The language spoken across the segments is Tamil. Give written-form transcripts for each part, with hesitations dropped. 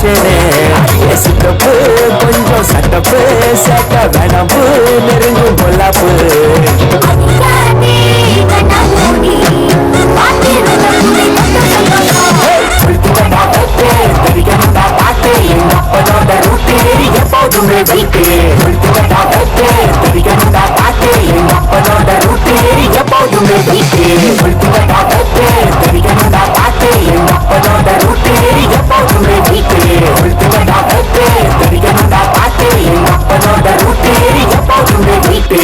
வச்சேனே சித்தப்பு கொஞ்சம் சட்டப்பு சேட்ட வேணப்பு நெருங்கும் பொல்லாப்பு எப்போதுமே வைத்து பாட்டு எங்க அப்பனோட ரூட்டு எப்போதுமே வைத்து பாட்டு எங்க அப்பனோட ரூட்டு எப்போதுமே வைத்து பாட்டு எங்க அப்பனோட ரூட்டு எப்போதுமே வைத்து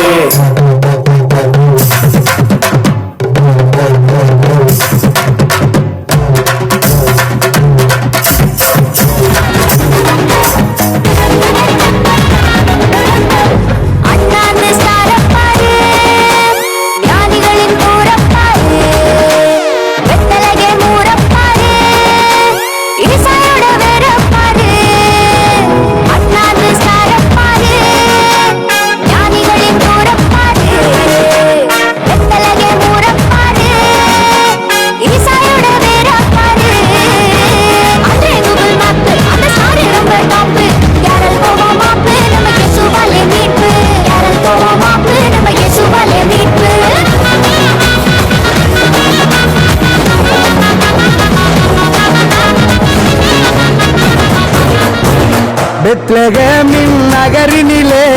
பெத்லகேமின் நகரினிலே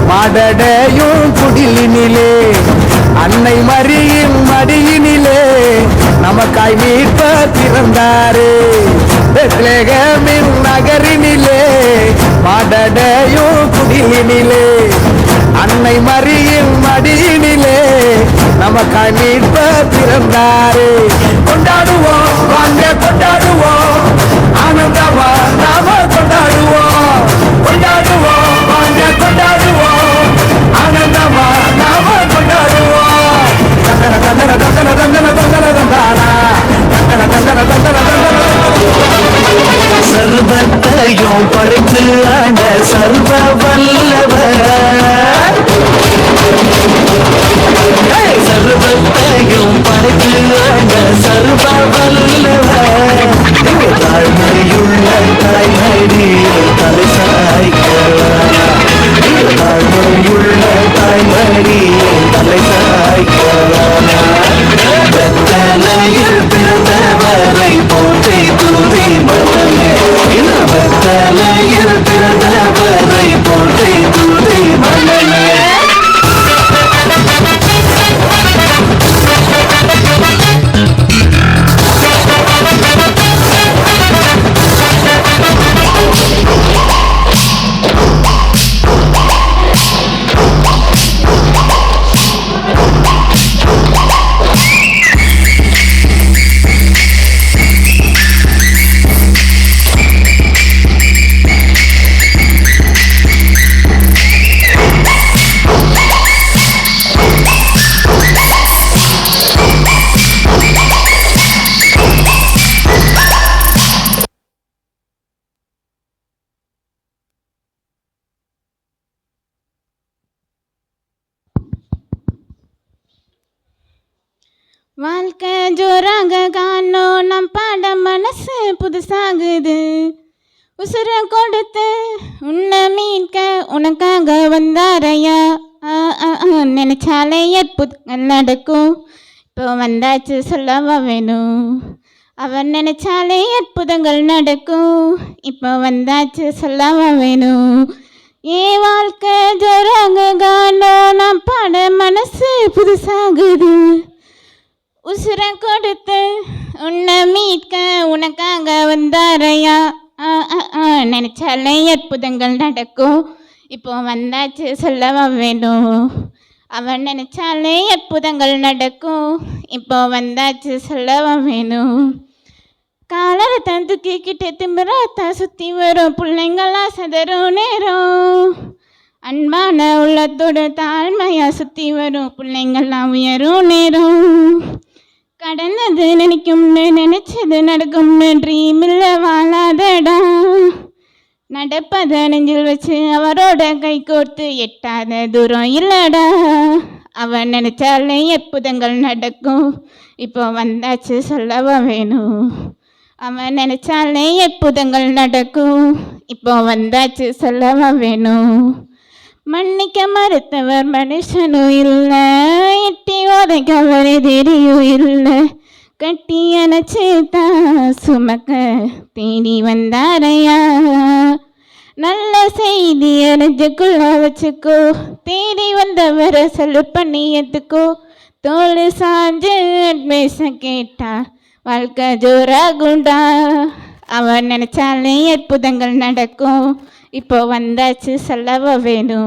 மாடடையும் குடிலினிலே அன்னை மரியின் மடியினிலே நமக்காய் மீட்பர் பிறந்தாரே பெத்லகேமின் நகரினிலே மாடடையும் குடிலினிலே அன்னை மரியின் மடியினிலே நமக்காய் மீட்பர் பிறந்தாரே கொண்டாடுவோம் வாங்க கொண்டாடுவோம் ஆனந்தமா நாம கொண்டாடுவோம் கொண்டாடுவோம் வாங்க கொண்டாடுவோம் ஆனந்தமா நாம கொண்டாடுவோம் தந்தன தந்தன தந்தன தந்தன தந்தன தந்தானா தந்தன தந்தன தந்தன சர்வத்தையும் படைத்து ஆண்ட சர்வ வல்லவர் சர்வத்தையும் படைத்து ஆண்ட சர்வ வல்லவர் தாழ்மையுள்ள தாய்மடியில் தலை சாய்க்கலாம் தாழ்மையுள்ள தாய்மடியில் தலை சாய்க்கலாம் வெத்தலையில் பிறந்தவரை போற்றி துதி மலமே வெத்தலையில் பிறந்தவரை போற்றி துதி மலமே வாழ்க்கை ஜோராக காணோம் நம் பாட மனசு புதுசாகுது உசுர கொடுத்து உன்னை மீட்க உனக்காக வந்தாரையா நினைச்சாலே அற்புதங்கள் நடக்கும் இப்போ வந்தாச்சு சொல்லவா வேணும் அவன் நினைச்சாலே அற்புதங்கள் நடக்கும் இப்போ வந்தாச்சு சொல்லவா வேணும் ஏன் வாழ்க்கை ஜோராக காணோம் நம் பாட மனசு புதுசாகுது உசுர கொடுத்து உன்னை மீட்க உனக்காக வந்தாரையா நினைச்சாலே அற்புதங்கள் நடக்கும் இப்போ வந்தாச்சு சொல்லவா வேணும் அவன் நினைச்சாலே அற்புதங்கள் நடக்கும் இப்போ வந்தாச்சு சொல்லவா வேணும் காலரை தூக்கிக்கிட்டு திம்பராத்தா சுற்றி வரும் பிள்ளைங்களா சதரும் நேரம் அன்பான உள்ளத்தோடு தாழ்மையாக சுற்றி வரும் பிள்ளைங்கள்லாம் உயரும் நேரம் கடந்தது நினைக்கும்னு நினைச்சது நடக்கும்னு ட்ரீம் இல்லை வாழாதடா நடப்பதை நெஞ்சில் வச்சு அவரோட கை கோர்த்து எட்டாத தூரம் இல்லடா அவன் நினைச்சாலே அற்புதங்கள் நடக்கும் இப்போ வந்தாச்சு சொல்லவா வேணும் அவன் நினைச்சாலே அற்புதங்கள் நடக்கும். இப்போ வந்தாச்சு சொல்லவா வேணும். மன்னிக்க மறுத்தவர் மனுஷனும் இல்லை, எட்டி உதைக்கவர் எதிரியும் இல்லை. கட்டி அணைச்சு தான் சுமக்க தேடி வந்தாரையா. நல்ல செய்தி அரைஞ்சுக்குள்ள வச்சுக்கோ, தேடி வந்தவரை சல்யூட் பண்ணி எடுத்துக்கோ. தோல் சாஞ்சு அட்வைஸ கேட்டா வாழ்க்கை ஜோராகுண்டா. அவன் நினைச்சாலே அற்புதங்கள் நடக்கும். இப்போ வந்தாச்சு சொல்லவா வேணும்.